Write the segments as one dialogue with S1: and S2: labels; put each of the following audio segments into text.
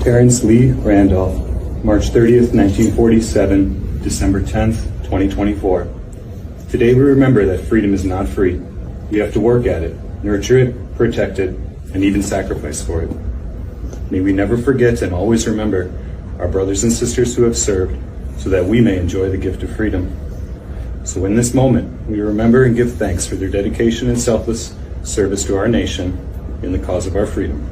S1: Terence Lee Randolph, March 30th, 1947, December 10th, 2024. Today we remember that freedom is not free. We have to work at it, nurture it, protect it, and even sacrifice for it. May we never forget and always remember our brothers and sisters who have served so that we may enjoy the gift of freedom. So in this moment, we remember and give thanks for their dedication and selfless service to our nation in the cause of our freedom.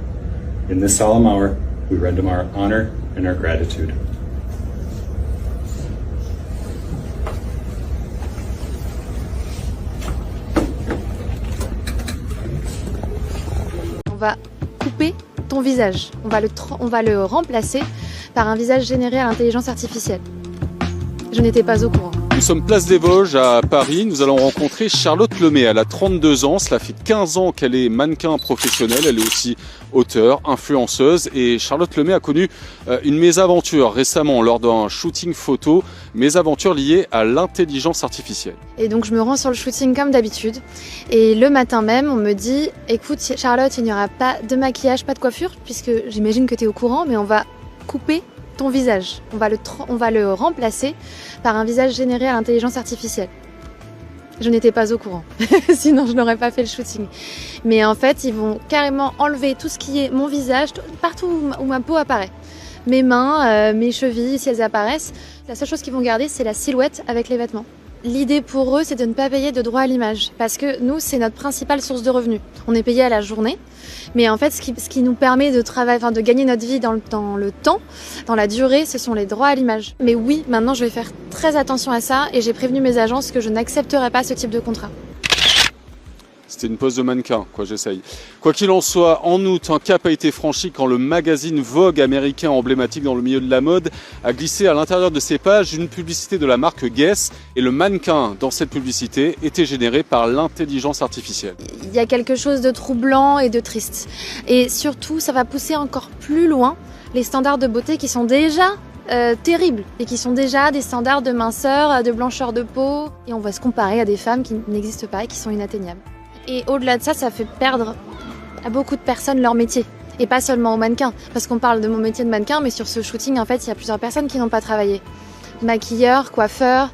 S1: In this solemn hour, we render them our honor and our gratitude.
S2: On va couper ton visage. On va le remplacer par un visage généré à l'intelligence artificielle. Je n'étais pas au courant.
S3: Nous sommes place des Vosges à Paris. Nous allons rencontrer Charlotte Lemay. Elle a 32 ans. Cela fait 15 ans qu'elle est mannequin professionnelle. Elle est aussi auteure, influenceuse. Et Charlotte Lemay a connu une mésaventure récemment lors d'un shooting photo. Mésaventure liée à l'intelligence artificielle.
S2: Et donc je me rends sur le shooting comme d'habitude. Et le matin même, on me dit « Écoute Charlotte, il n'y aura pas de maquillage, pas de coiffure, puisque j'imagine que tu es au courant, mais on va couper ton visage. On va le remplacer par un visage généré à l'intelligence artificielle. » Je n'étais pas au courant, sinon je n'aurais pas fait le shooting. Mais en fait, ils vont carrément enlever tout ce qui est mon visage, partout où ma peau apparaît. Mes mains, mes chevilles, si elles apparaissent. La seule chose qu'ils vont garder, c'est la silhouette avec les vêtements. L'idée pour eux, c'est de ne pas payer de droit à l'image. Parce que nous, c'est notre principale source de revenus. On est payé à la journée. Mais en fait, ce qui nous permet de travailler, de gagner notre vie dans le temps, dans la durée, ce sont les droits à l'image. Mais oui, maintenant, je vais faire très attention à ça. Et j'ai prévenu mes agences que je n'accepterai pas ce type de contrat.
S3: C'était une pose de mannequin, quoi, j'essaye. Quoi qu'il en soit, en août, un cap a été franchi quand le magazine Vogue, américain emblématique dans le milieu de la mode, a glissé à l'intérieur de ses pages une publicité de la marque Guess. Et le mannequin dans cette publicité était généré par l'intelligence artificielle.
S2: Il y a quelque chose de troublant et de triste. Et surtout, ça va pousser encore plus loin les standards de beauté qui sont déjà terribles et qui sont déjà des standards de minceur, de blancheur de peau. Et on va se comparer à des femmes qui n'existent pas et qui sont inatteignables. Et au-delà de ça, ça fait perdre à beaucoup de personnes leur métier. Et pas seulement aux mannequins. Parce qu'on parle de mon métier de mannequin, mais sur ce shooting, en fait, il y a plusieurs personnes qui n'ont pas travaillé. Maquilleurs, coiffeurs.